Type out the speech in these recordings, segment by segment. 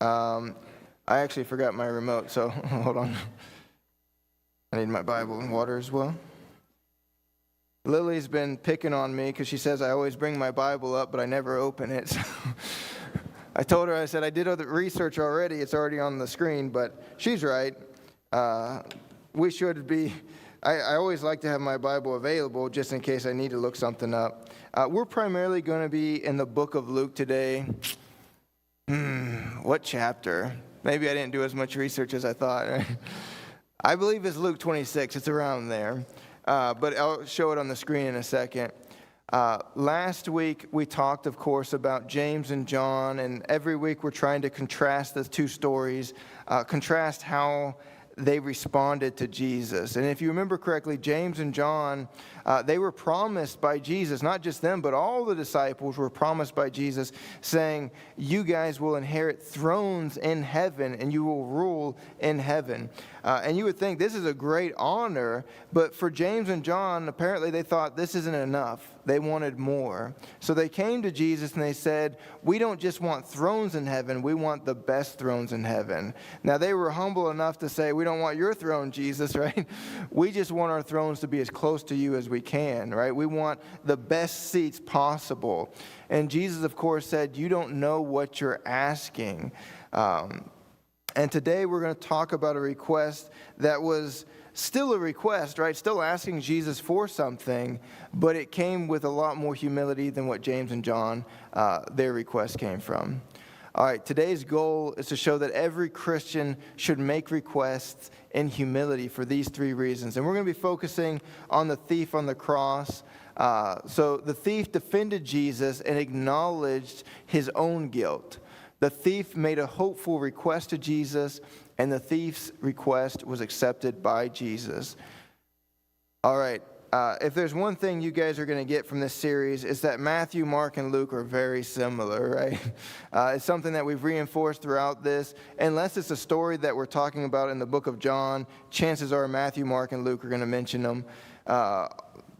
I actually forgot my remote, so hold on. I need my Bible and water as well. Lily's been picking on me because she says I always bring my Bible up, but I never open it. So I told her, I said, I did other research already. It's already on the screen, but she's right. We should be, I always like to have my Bible available just in case I need to look something up. We're primarily going to be in the book of Luke today. What chapter? Maybe I didn't do as much research as I thought. Right? I believe it's Luke 26. It's around there. But I'll show it on the screen in a second. Last week, we talked, of course, about James and John, and every week we're trying to contrast the two stories, contrast how they responded to Jesus. And if you remember correctly, James and John, they were promised by Jesus, not just them, but all the disciples were promised by Jesus, saying, you guys will inherit thrones in heaven, and you will rule in heaven. And you would think this is a great honor, but for James and John, apparently they thought this isn't enough. They wanted more. So they came to Jesus and they said, we don't just want thrones in heaven, we want the best thrones in heaven. Now they were humble enough to say, we don't want your throne, Jesus, right? We just want our thrones to be as close to you as we can, right? We want the best seats possible. And Jesus, of course, said, you don't know what you're asking. And today we're going to talk about a request that was still a request, right? Still asking Jesus for something, but it came with a lot more humility than what James and John, their request came from. All right, today's goal is to show that every Christian should make requests in humility for these three reasons. And we're going to be focusing on the thief on the cross. So the thief defended Jesus and acknowledged his own guilt. The thief made a hopeful request to Jesus, and the thief's request was accepted by Jesus. All right, if there's one thing you guys are going to get from this series, it's that Matthew, Mark, and Luke are very similar, right? It's something that we've reinforced throughout this. Unless it's a story that we're talking about in the book of John, chances are Matthew, Mark, and Luke are going to mention them.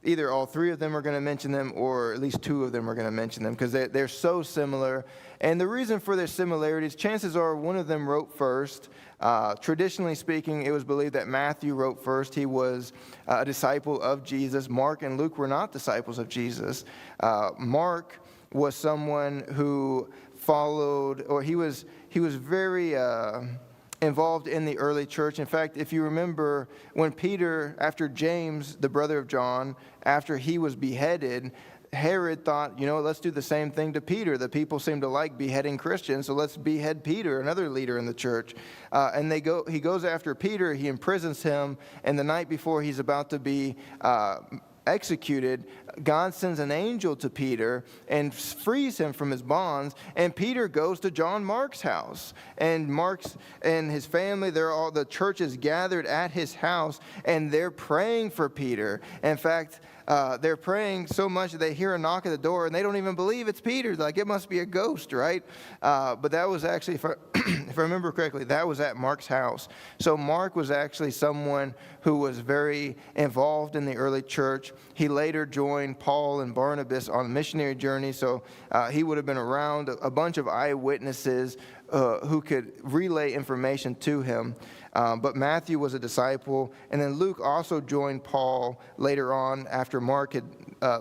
Either all three of them are going to mention them, or at least two of them are going to mention them, because they're so similar. And the reason for their similarities, chances are one of them wrote first. Traditionally speaking, it was believed that Matthew wrote first. He was a disciple of Jesus. Mark and Luke were not disciples of Jesus. Mark was someone who followed, or he was very involved in the early church. In fact, if you remember when Peter, after James, the brother of John, after he was beheaded, Herod thought, let's do the same thing to Peter. The people seem to like beheading Christians, so let's behead Peter, another leader in the church. And he goes after Peter, he imprisons him, and the night before he's about to be executed, God sends an angel to Peter and frees him from his bonds, and Peter goes to John Mark's house. And Mark's and his family, the church is gathered at his house, and they're praying for Peter. In fact, they're praying so much that they hear a knock at the door, and they don't even believe it's Peter. Like, it must be a ghost, right? But that was actually, if I remember correctly, that was at Mark's house. So Mark was actually someone who was very involved in the early church. He later joined Paul and Barnabas on a missionary journey, so he would have been around a bunch of eyewitnesses who could relay information to him. But Matthew was a disciple, and then Luke also joined Paul later on after Mark had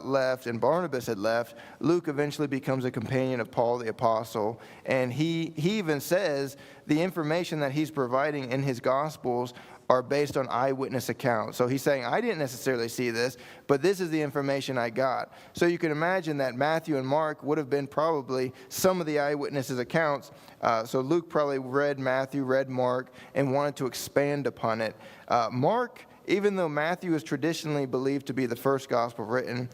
left and Barnabas had left. Luke eventually becomes a companion of Paul the apostle, and he even says the information that he's providing in his Gospels are based on eyewitness accounts. So he's saying, I didn't necessarily see this, but this is the information I got. So you can imagine that Matthew and Mark would have been probably some of the eyewitnesses' accounts. So Luke probably read Matthew, read Mark, and wanted to expand upon it. Mark, even though Matthew is traditionally believed to be the first gospel written,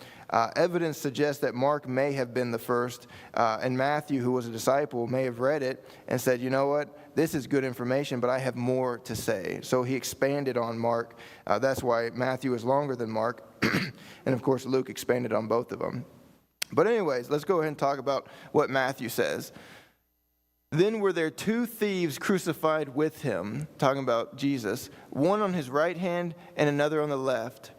evidence suggests that Mark may have been the first, and Matthew, who was a disciple, may have read it and said, you know what, this is good information, but I have more to say. So he expanded on Mark. That's why Matthew is longer than Mark, and of course Luke expanded on both of them. But anyways, let's go ahead and talk about what Matthew says. Then were there two thieves crucified with him, talking about Jesus, one on his right hand and another on the left.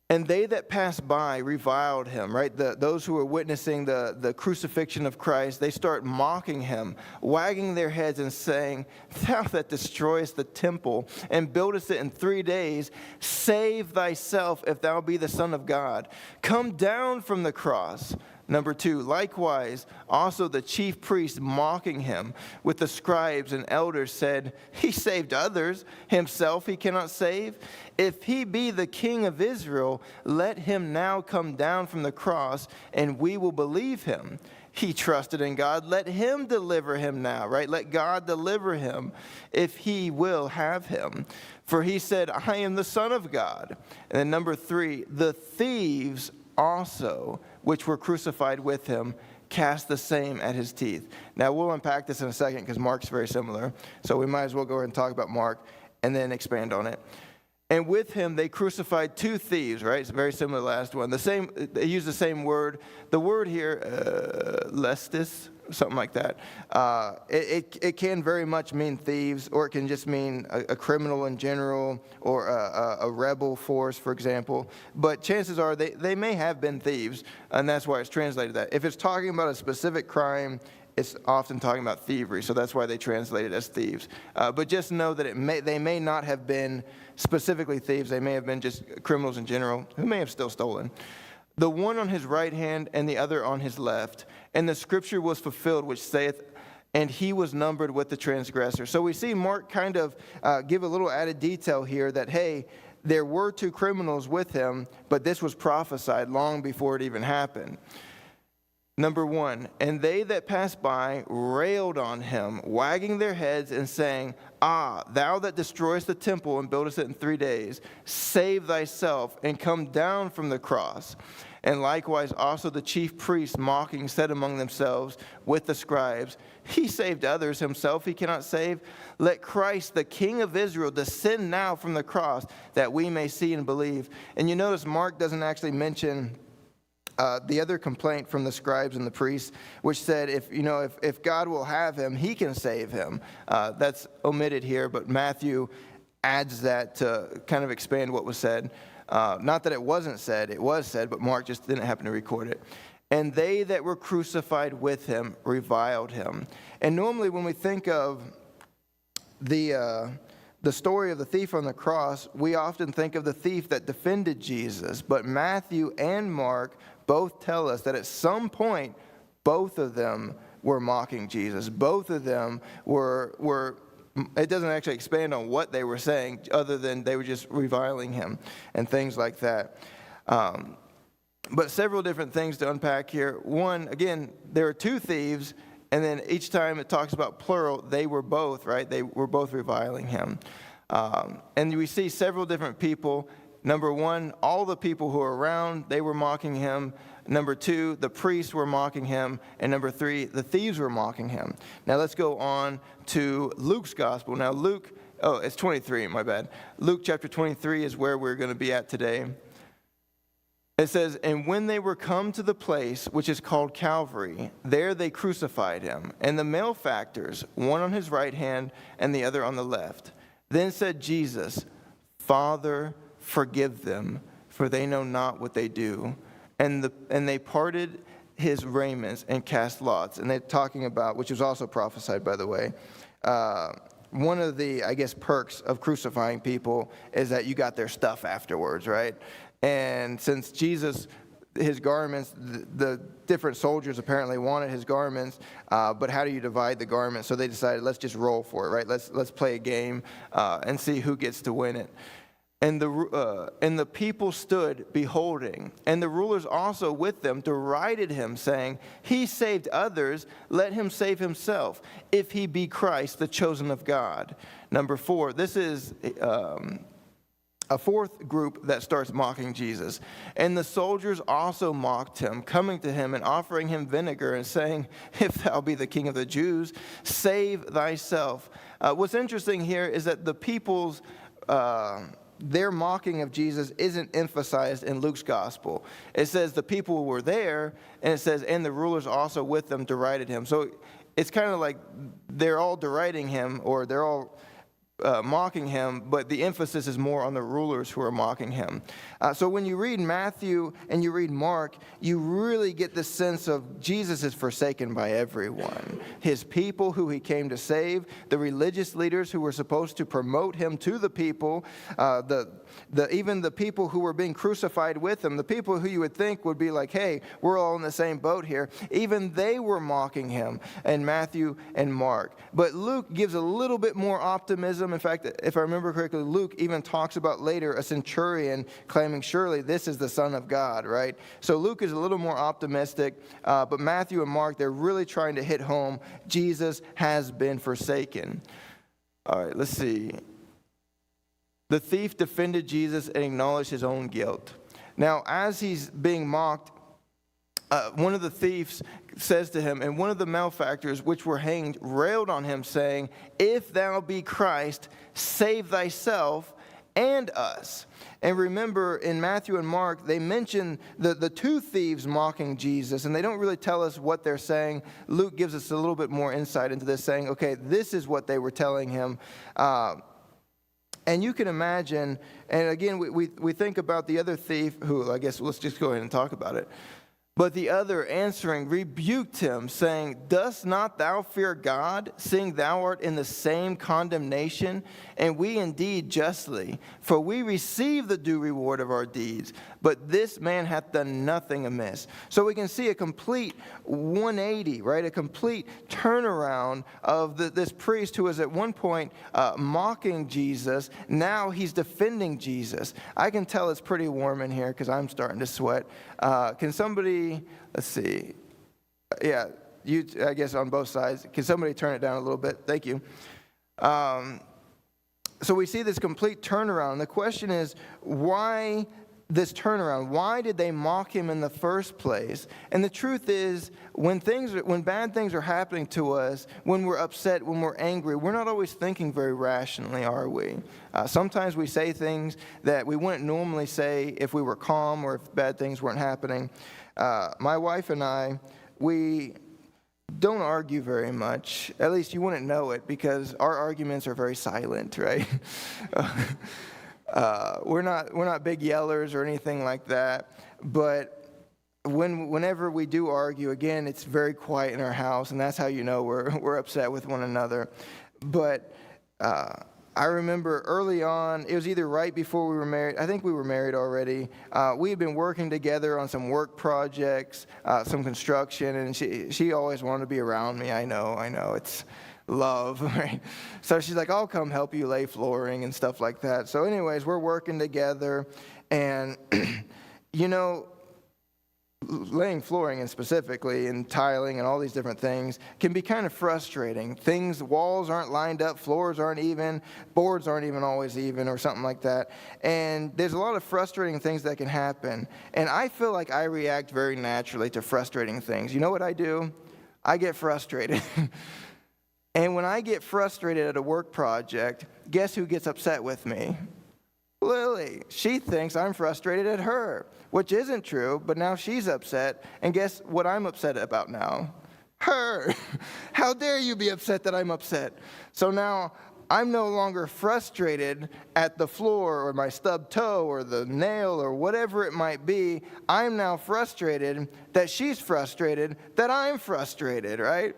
And they that passed by reviled him, right? Those who were witnessing the crucifixion of Christ, they start mocking him, wagging their heads and saying, "Thou that destroyest the temple and buildest it in 3 days, save thyself if thou be the Son of God. Come down from the cross." Number 2, likewise, also the chief priests mocking him with the scribes and elders said, "He saved others, himself he cannot save. If he be the King of Israel, let him now come down from the cross, and we will believe him. He trusted in God, let him deliver him now," right? Let God deliver him if he will have him. For he said, "I am the Son of God." And then number 3, the thieves also, which were crucified with him, cast the same at his teeth. Now, we'll unpack this in a second because Mark's very similar. So we might as well go ahead and talk about Mark and then expand on it. And with him, they crucified 2 thieves, right? It's very similar to the last one. They use the same word. The word here, lestis, something like that. It can very much mean thieves, or it can just mean a criminal in general, or a rebel force, for example. But chances are they may have been thieves, and that's why it's translated that. If it's talking about a specific crime, it's often talking about thievery, so that's why they translate it as thieves. But just know that they may not have been specifically thieves. They may have been just criminals in general who may have still stolen. The one on his right hand and the other on his left. And the scripture was fulfilled, which saith, "And he was numbered with the transgressors." So we see Mark kind of give a little added detail here that, hey, there were 2 criminals with him, but this was prophesied long before it even happened. Number 1, and they that passed by railed on him, wagging their heads and saying, "Ah, thou that destroyest the temple and buildest it in 3 days, save thyself and come down from the cross." And likewise also the chief priests mocking said among themselves with the scribes, "He saved others, himself he cannot save. Let Christ, the King of Israel, descend now from the cross, that we may see and believe." And you notice Mark doesn't actually mention the other complaint from the scribes and the priests, which said, if God will have him, he can save him. That's omitted here, but Matthew adds that to kind of expand what was said. Not that it wasn't said, it was said, but Mark just didn't happen to record it. "And they that were crucified with him reviled him." And normally when we think of the story of the thief on the cross, we often think of the thief that defended Jesus. But Matthew and Mark both tell us that at some point, both of them were mocking Jesus. Both of them were it doesn't actually expand on what they were saying, other than they were just reviling him and things like that. But several different things to unpack here. One, again, there are 2 thieves, and then each time it talks about plural, they were both, right? They were both reviling him. And we see several different people. Number 1, all the people who were around, they were mocking him. Number 2, the priests were mocking him. And number 3, the thieves were mocking him. Now let's go on to Luke's gospel. Now it's 23, my bad. Luke chapter 23 is where we're going to be at today. It says, "And when they were come to the place which is called Calvary, there they crucified him, and the malefactors, one on his right hand and the other on the left. Then said Jesus, Father, forgive them, for they know not what they do. And they parted his raiments and cast lots." And they're talking about, which was also prophesied, by the way, one of the, perks of crucifying people is that you got their stuff afterwards, right? And since Jesus, his garments, the different soldiers apparently wanted his garments, but how do you divide the garments? So they decided, let's just roll for it, right? Let's play a game and see who gets to win it. And the people stood beholding, and the rulers also with them derided him, saying, "He saved others, let him save himself, if he be Christ, the chosen of God." Number 4, this is a 4th group that starts mocking Jesus. "And the soldiers also mocked him, coming to him and offering him vinegar and saying, If thou be the King of the Jews, save thyself." What's interesting here is that the people's their mocking of Jesus isn't emphasized in Luke's gospel. It says the people were there, and it says, "And the rulers also with them derided him." So it's kind of like they're all deriding him, or they're all mocking him, but the emphasis is more on the rulers who are mocking him. So when you read Matthew and you read Mark, you really get the sense of Jesus is forsaken by everyone. His people who he came to save, the religious leaders who were supposed to promote him to the people, even the people who were being crucified with him, the people who you would think would be like, hey, we're all in the same boat here, even they were mocking him in Matthew and Mark. But Luke gives a little bit more optimism. In fact, if I remember correctly, Luke even talks about later a centurion claiming, surely this is the Son of God, right? So Luke is a little more optimistic, but Matthew and Mark, they're really trying to hit home, Jesus has been forsaken. All right, let's see. The thief defended Jesus and acknowledged his own guilt. Now, as he's being mocked, one of the thieves says to him, and one of the malefactors which were hanged railed on him, saying, if thou be Christ, save thyself and us. And remember, in Matthew and Mark, they mention the two thieves mocking Jesus, and they don't really tell us what they're saying. Luke gives us a little bit more insight into this, saying, okay, this is what they were telling him. And you can imagine, and again, we think about the other thief, who I guess let's just go ahead and talk about it. But the other answering rebuked him, saying, dost not thou fear God, seeing thou art in the same condemnation? And we indeed justly, for we receive the due reward of our deeds. But this man hath done nothing amiss. So we can see a complete 180, right? A complete turnaround of this priest who was at one point mocking Jesus. Now he's defending Jesus. I can tell it's pretty warm in here because I'm starting to sweat. Can somebody, let's see. Yeah, I guess on both sides. Can somebody turn it down a little bit? Thank you. So we see this complete turnaround. The question is, why this turnaround? Why did they mock him in the first place? And the truth is, when bad things are happening to us, when we're upset, when we're angry, we're not always thinking very rationally, are we? Sometimes we say things that we wouldn't normally say if we were calm or if bad things weren't happening. My wife and I, we don't argue very much. At least you wouldn't know it because our arguments are very silent, right? We're not big yellers or anything like that. But whenever we do argue, again, it's very quiet in our house, and that's how you know we're upset with one another. But I remember early on, it was either right before we were married. I think we were married already. We had been working together on some work projects, some construction, and she always wanted to be around me. I know, it's love, right? So she's like, I'll come help you lay flooring and stuff like that. So anyways, we're working together, and laying flooring and specifically and tiling and all these different things can be kind of frustrating. Walls aren't lined up, floors aren't even, boards aren't even always even or something like that. And there's a lot of frustrating things that can happen. And I feel like I react very naturally to frustrating things. You know what I do? I get frustrated. And when I get frustrated at a work project, guess who gets upset with me? Lily. She thinks I'm frustrated at her, which isn't true, but now she's upset. And guess what I'm upset about now? Her. How dare you be upset that I'm upset? So now I'm no longer frustrated at the floor or my stubbed toe or the nail or whatever it might be. I'm now frustrated that she's frustrated that I'm frustrated, right?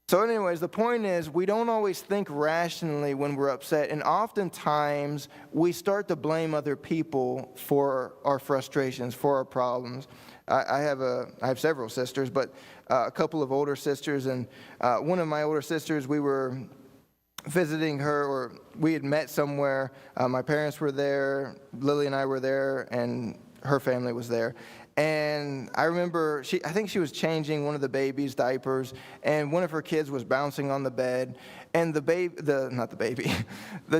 So anyways, the point is we don't always think rationally when we're upset, and oftentimes we start to blame other people for our frustrations, for our problems. I have several sisters, but a couple of older sisters, and one of my older sisters, we were visiting her, or we had met somewhere. My parents were there, Lily and I were there, and her family was there. And I remember, I think she was changing one of the baby's diapers, and one of her kids was bouncing on the bed, and the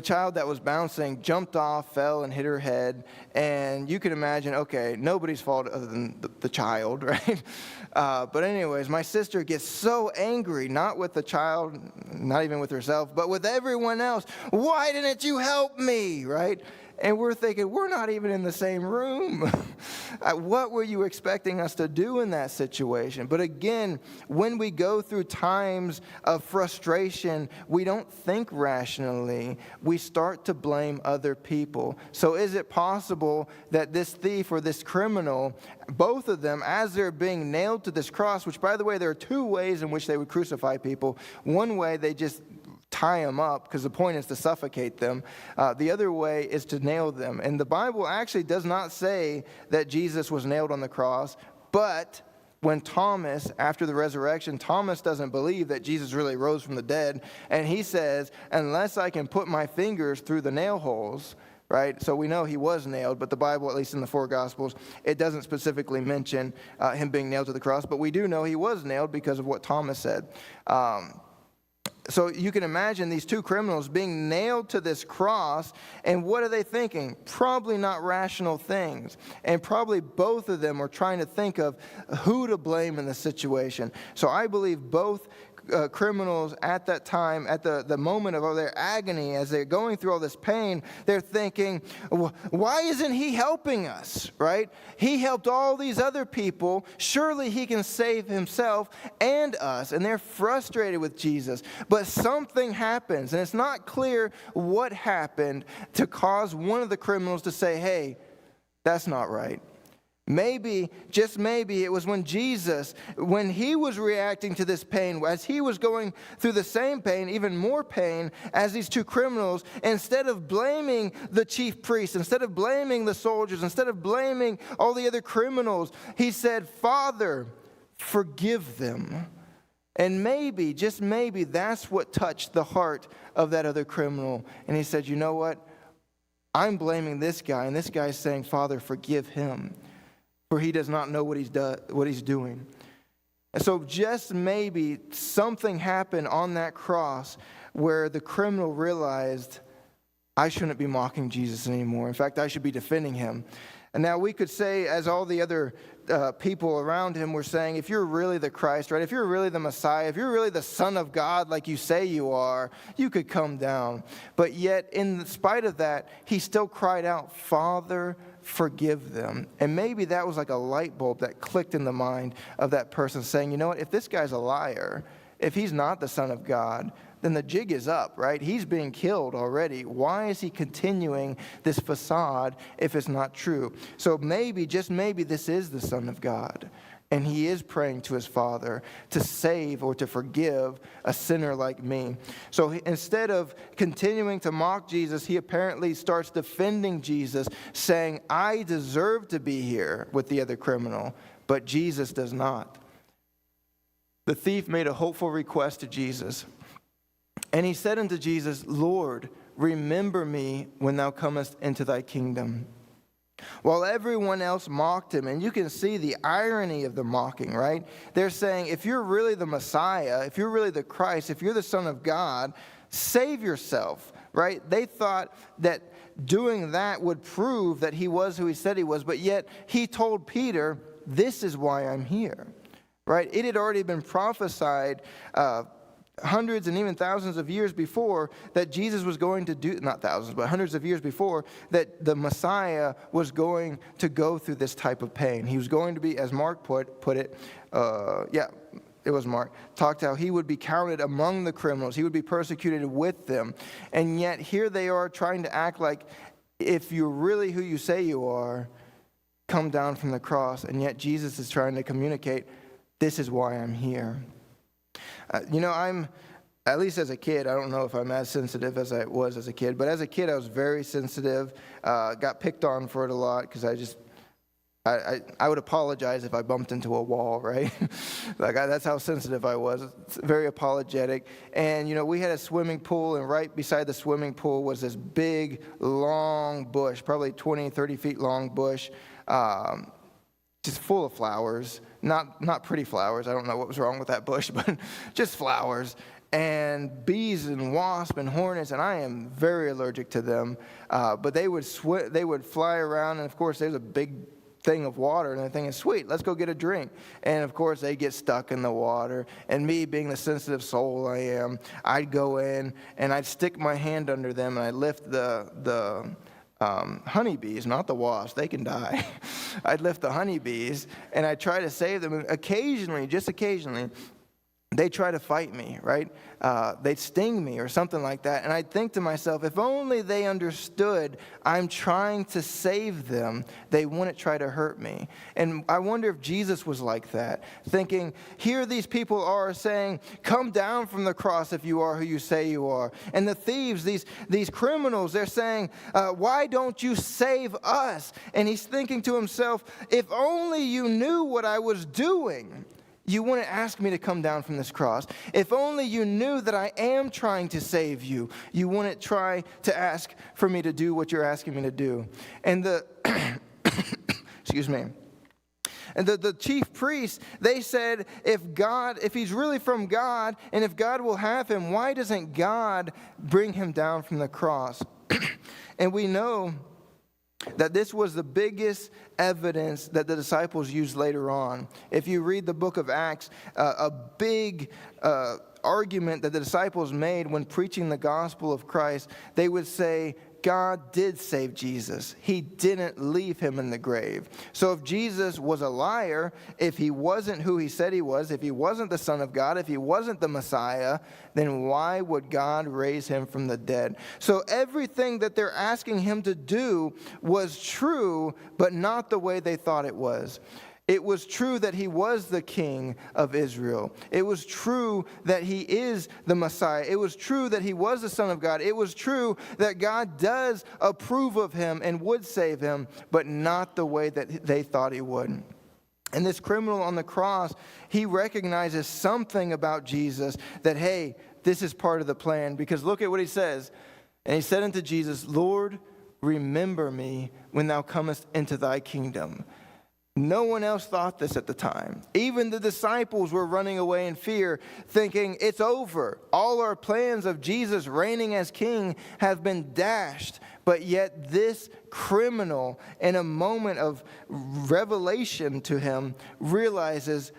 child that was bouncing jumped off, fell, and hit her head. And you can imagine, okay, nobody's fault other than the child, right? But anyways, my sister gets so angry, not with the child, not even with herself, but with everyone else. Why didn't you help me, right? And we're thinking, we're not even in the same room. What were you expecting us to do in that situation? But again, when we go through times of frustration, we don't think rationally. We start to blame other people. So is it possible that this thief or this criminal, both of them, as they're being nailed to this cross, which, by the way, there are two ways in which they would crucify people. One way, they just tie them up, because the point is to suffocate them. The other way is to nail them. And the Bible actually does not say that Jesus was nailed on the cross, but when Thomas, after the resurrection, Thomas doesn't believe that Jesus really rose from the dead, and he says, unless I can put my fingers through the nail holes, right? So we know he was nailed, but the Bible, at least in the four Gospels, it doesn't specifically mention him being nailed to the cross, but we do know he was nailed because of what Thomas said. So you can imagine these two criminals being nailed to this cross, and what are they thinking? Probably not rational things. And probably both of them are trying to think of who to blame in the situation. So I believe both criminals at that time, at the moment of their agony, as they're going through all this pain, they're thinking, why isn't he helping us, right? He helped all these other people. Surely he can save himself and us. And they're frustrated with Jesus. But something happens, and it's not clear what happened to cause one of the criminals to say, hey, that's not right. Maybe, just maybe, it was when Jesus, when he was reacting to this pain, as he was going through the same pain, even more pain, as these two criminals, instead of blaming the chief priests, instead of blaming the soldiers, instead of blaming all the other criminals, he said, Father, forgive them. And maybe, just maybe, that's what touched the heart of that other criminal. And he said, you know what? I'm blaming this guy, and this guy's saying, Father, forgive him, for he does not know what he's doing. And so just maybe something happened on that cross where the criminal realized, I shouldn't be mocking Jesus anymore. In fact, I should be defending him. And now we could say, as all the other people around him were saying, if you're really the Christ, right? If you're really the Messiah, if you're really the Son of God like you say you are, you could come down. But yet, in spite of that, he still cried out, Father, forgive them. And maybe that was like a light bulb that clicked in the mind of that person saying, you know what, if this guy's a liar, if he's not the Son of God, then the jig is up, right? He's being killed already. Why is he continuing this facade if it's not true? So maybe, just maybe, this is the Son of God. And he is praying to his Father to save or to forgive a sinner like me. So instead of continuing to mock Jesus, he apparently starts defending Jesus, saying, I deserve to be here with the other criminal, but Jesus does not. The thief made a hopeful request to Jesus. And he said unto Jesus, Lord, remember me when thou comest into thy kingdom. While everyone else mocked him, and you can see the irony of the mocking, right? They're saying, if you're really the Messiah, if you're really the Christ, if you're the Son of God, save yourself, right? They thought that doing that would prove that he was who he said he was, but yet he told Peter, this is why I'm here, right? It had already been prophesied hundreds and even thousands of years before that Jesus was going to do, not thousands, but hundreds of years before, that the Messiah was going to go through this type of pain. He was going to be, as Mark put it, it was Mark, talked how he would be counted among the criminals. He would be persecuted with them. And yet here they are trying to act like if you're really who you say you are, come down from the cross. And yet Jesus is trying to communicate, this is why I'm here. I'm, at least as a kid, I don't know if I'm as sensitive as I was as a kid, but as a kid I was very sensitive, got picked on for it a lot because I would apologize if I bumped into a wall, right? That's how sensitive I was. It's very apologetic. And, we had a swimming pool, and right beside the swimming pool was this big, long bush, probably 20, 30 feet long bush, just full of flowers. Not pretty flowers. I don't know what was wrong with that bush, but just flowers. And bees and wasps and hornets, and I am very allergic to them. But they would fly around, and of course there's a big thing of water, and they're thinking, sweet, let's go get a drink. And of course they get stuck in the water. And me, being the sensitive soul I am, I'd go in and I'd stick my hand under them, and I'd lift the honeybees, not the wasps. They can die. I'd lift the honeybees, and I'd try to save them. And occasionally, just occasionally, they try to fight me, right? They'd sting me or something like that. And I'd think to myself, if only they understood I'm trying to save them, they wouldn't try to hurt me. And I wonder if Jesus was like that, thinking, here these people are saying, come down from the cross if you are who you say you are. And the thieves, these criminals, they're saying, why don't you save us? And he's thinking to himself, if only you knew what I was doing, you wouldn't ask me to come down from this cross. If only you knew that I am trying to save you, you wouldn't try to ask for me to do what you're asking me to do. And the, excuse me. And the chief priests, they said, if he's really from God, and if God will have him, why doesn't God bring him down from the cross? And we know that this was the biggest evidence that the disciples used later on. If you read the book of Acts, a big argument that the disciples made when preaching the gospel of Christ, they would say, God did save Jesus. He didn't leave him in the grave. So if Jesus was a liar, if he wasn't who he said he was, if he wasn't the Son of God, if he wasn't the Messiah, then why would God raise him from the dead? So everything that they're asking him to do was true, but not the way they thought it was. It was true that he was the king of Israel. It was true that he is the Messiah. It was true that he was the Son of God. It was true that God does approve of him and would save him, but not the way that they thought he would. And this criminal on the cross, he recognizes something about Jesus that, hey, this is part of the plan. Because look at what he says. And he said unto Jesus, Lord, remember me when thou comest into thy kingdom. No one else thought this at the time. Even the disciples were running away in fear, thinking, it's over. All our plans of Jesus reigning as king have been dashed. But yet this criminal, in a moment of revelation to him, realizes,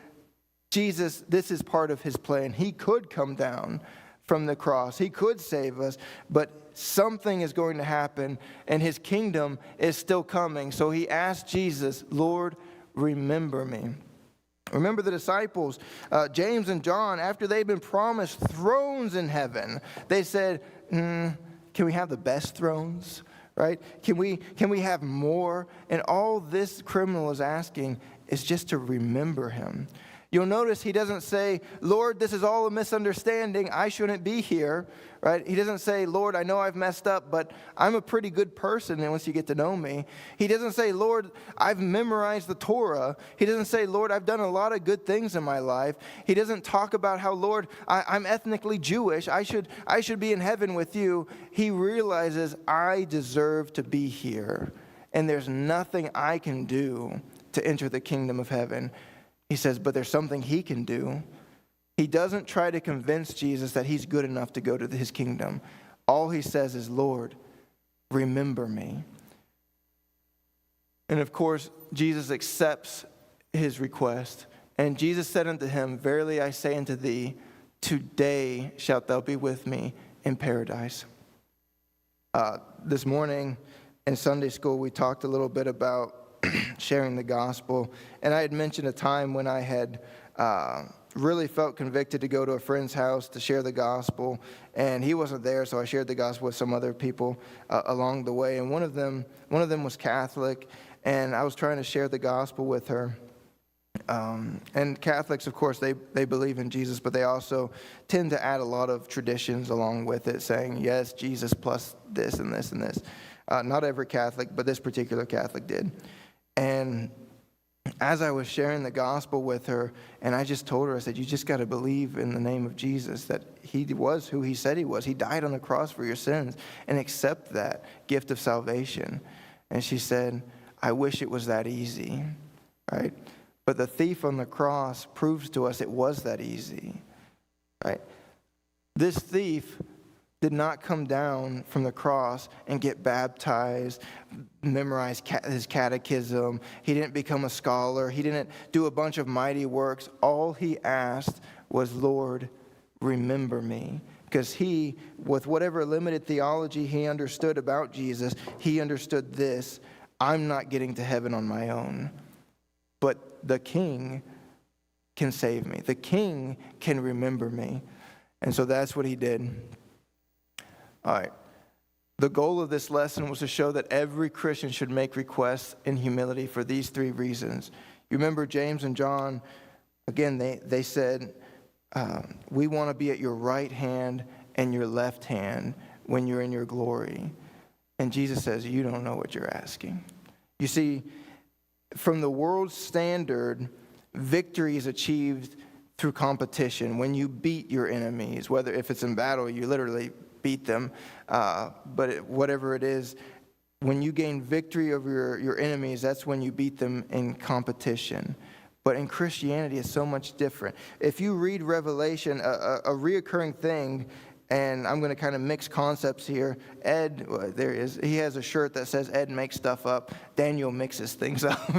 Jesus, this is part of his plan. He could come down from the cross. He could save us, but something is going to happen, and his kingdom is still coming. So he asked Jesus, Lord, remember me. Remember the disciples, James and John, after they'd been promised thrones in heaven, they said, can we have the best thrones, right? Can we have more? And all this criminal is asking is just to remember him. You'll notice he doesn't say, Lord, this is all a misunderstanding. I shouldn't be here, right? He doesn't say, Lord, I know I've messed up, but I'm a pretty good person once you get to know me. He doesn't say, Lord, I've memorized the Torah. He doesn't say, Lord, I've done a lot of good things in my life. He doesn't talk about how, Lord, I'm ethnically Jewish. I should be in heaven with you. He realizes I deserve to be here, and there's nothing I can do to enter the kingdom of heaven. He says, but there's something he can do. He doesn't try to convince Jesus that he's good enough to go to his kingdom. All he says is, Lord, remember me. And of course, Jesus accepts his request. And Jesus said unto him, verily I say unto thee, today shalt thou be with me in paradise. This morning in Sunday school, we talked a little bit about sharing the gospel. And I had mentioned a time when I had really felt convicted to go to a friend's house to share the gospel. And he wasn't there, so I shared the gospel with some other people along the way. And one of them was Catholic, and I was trying to share the gospel with her. And Catholics, of course, they believe in Jesus, but they also tend to add a lot of traditions along with it, saying, yes, Jesus plus this and this and this. Not every Catholic, but this particular Catholic did. And as I was sharing the gospel with her, and I just told her, I said, you just got to believe in the name of Jesus, that he was who he said he was. He died on the cross for your sins, and accept that gift of salvation. And she said, I wish it was that easy, right? But the thief on the cross proves to us it was that easy, right? This thief did not come down from the cross and get baptized, memorize his catechism. He didn't become a scholar. He didn't do a bunch of mighty works. All he asked was, Lord, remember me. because he, with whatever limited theology he understood about Jesus, he understood this: I'm not getting to heaven on my own, but the King can save me. The King can remember me. And so that's what he did. All right. The goal of this lesson was to show that every Christian should make requests in humility for these three reasons. You remember James and John, again, they said, we want to be at your right hand and your left hand when you're in your glory. And Jesus says, you don't know what you're asking. You see, from the world's standard, victory is achieved through competition. When you beat your enemies, whether if it's in battle, you literally beat them. Whatever it is, when you gain victory over your enemies, that's when you beat them in competition. But in Christianity, it's so much different. If you read Revelation, a reoccurring thing, and I'm going to kind of mix concepts here. Ed, there he is. He has a shirt that says Ed makes stuff up. Daniel mixes things up.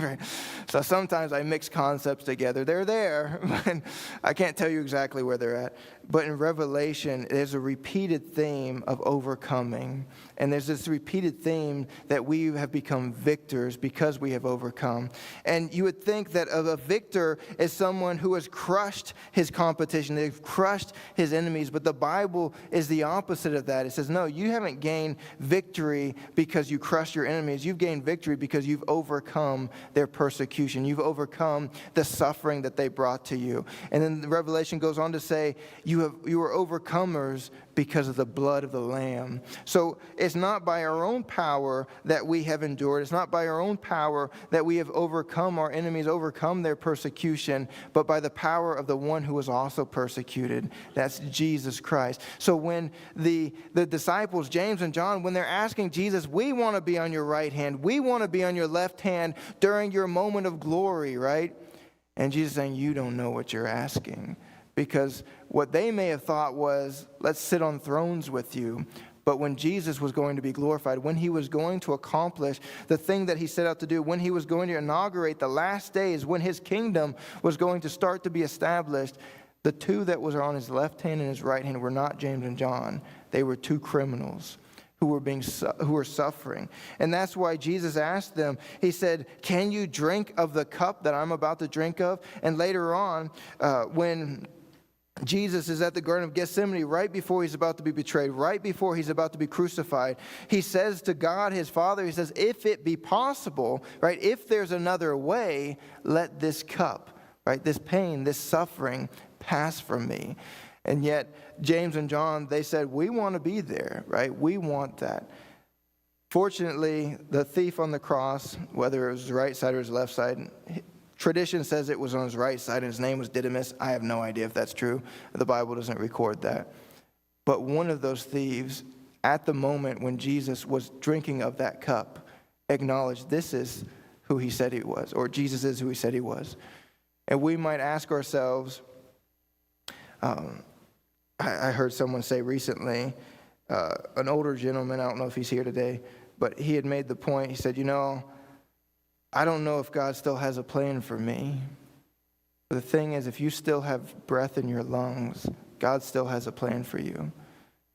So sometimes I mix concepts together. They're there, but I can't tell you exactly where they're at. But in Revelation, there's a repeated theme of overcoming. And there's this repeated theme that we have become victors because we have overcome. And you would think that a victor is someone who has crushed his competition. They've crushed his enemies. But the Bible is the opposite of that. It says, no, you haven't gained victory because you crushed your enemies. You've gained victory because you've overcome their persecution. You've overcome the suffering that they brought to you. And then the Revelation goes on to say, you are overcomers because of the blood of the Lamb. So it's not by our own power that we have endured. It's not by our own power that we have overcome our enemies, overcome their persecution, but by the power of the one who was also persecuted. That's Jesus Christ. So when the disciples, James and John, when they're asking Jesus, we want to be on your right hand, we want to be on your left hand during your moment of glory, right? And Jesus saying, you don't know what you're asking. Because what they may have thought was, let's sit on thrones with you. But when Jesus was going to be glorified, when he was going to accomplish the thing that he set out to do, when he was going to inaugurate the last days, when his kingdom was going to start to be established, the two that was on his left hand and his right hand were not James and John. They were two criminals who were suffering. And that's why Jesus asked them, he said, can you drink of the cup that I'm about to drink of? And later on, when Jesus is at the Garden of Gethsemane right before he's about to be betrayed, right before he's about to be crucified. He says to God, his Father, he says, if it be possible, right, if there's another way, let this cup, right, this pain, this suffering pass from me. And yet, James and John, they said, we want to be there, right? We want that. Fortunately, the thief on the cross, whether it was his right side or his left side, tradition says it was on his right side and his name was Didymus. I have no idea if that's true. The Bible doesn't record that. But one of those thieves, at the moment when Jesus was drinking of that cup, acknowledged this is who he said he was, or Jesus is who he said he was. And we might ask ourselves, I heard someone say recently, an older gentleman, I don't know if he's here today, but he had made the point, he said, I don't know if God still has a plan for me. But the thing is, if you still have breath in your lungs, God still has a plan for you.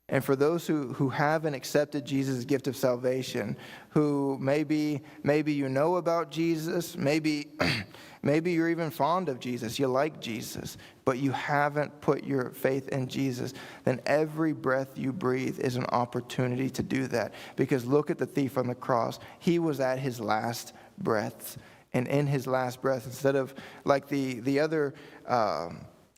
And for those who haven't accepted Jesus' gift of salvation, who maybe you know about Jesus, maybe you're even fond of Jesus, you like Jesus, but you haven't put your faith in Jesus, then every breath you breathe is an opportunity to do that. Because look at the thief on the cross. He was at his last breath. And in his last breath, instead of like the other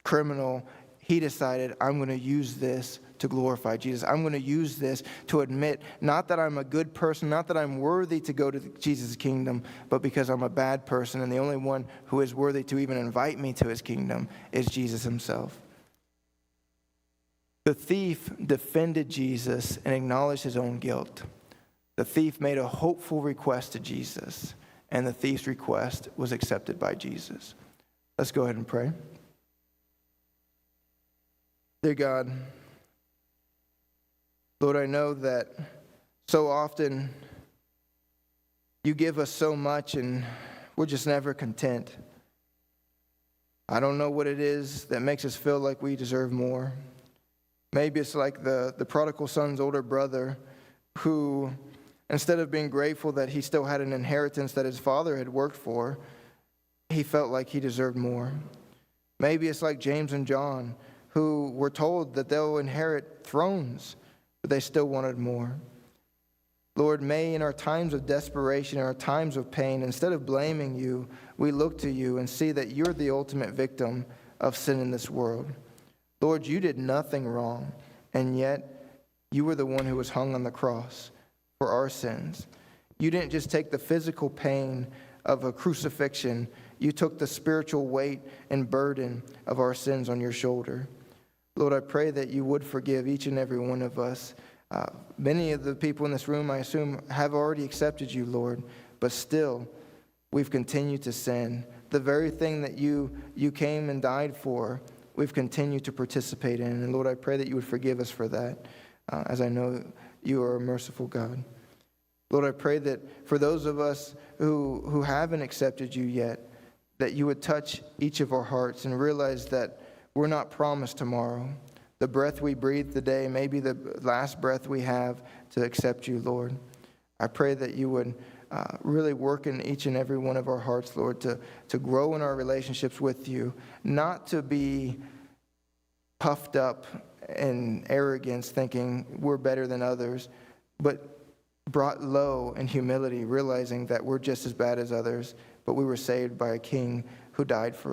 criminal, he decided, I'm going to use this to glorify Jesus. I'm going to use this to admit, not that I'm a good person, not that I'm worthy to go to Jesus' kingdom, but because I'm a bad person, and the only one who is worthy to even invite me to his kingdom is Jesus himself. The thief defended Jesus and acknowledged his own guilt. The thief made a hopeful request to Jesus, and the thief's request was accepted by Jesus. Let's go ahead and pray. Dear God, Lord, I know that so often you give us so much and we're just never content. I don't know what it is that makes us feel like we deserve more. Maybe it's like the prodigal son's older brother who, instead of being grateful that he still had an inheritance that his father had worked for, he felt like he deserved more. Maybe it's like James and John, who were told that they'll inherit thrones, but they still wanted more. Lord, may in our times of desperation, in our times of pain, instead of blaming you, we look to you and see that you're the ultimate victim of sin in this world. Lord, you did nothing wrong, and yet you were the one who was hung on the cross for our sins. You didn't just take the physical pain of a crucifixion, you took the spiritual weight and burden of our sins on your shoulder. Lord, I pray that you would forgive each and every one of us. Many of the people in this room, I assume, have already accepted you, Lord, but still, we've continued to sin. The very thing that you came and died for, we've continued to participate in. And Lord, I pray that you would forgive us for that, as I know you are a merciful God. Lord, I pray that for those of us who haven't accepted you yet, that you would touch each of our hearts and realize that we're not promised tomorrow. The breath we breathe today may be the last breath we have to accept you, Lord. I pray that you would really work in each and every one of our hearts, Lord, to grow in our relationships with you, not to be puffed up in arrogance, thinking we're better than others, but brought low in humility, realizing that we're just as bad as others, but we were saved by a king who died for us.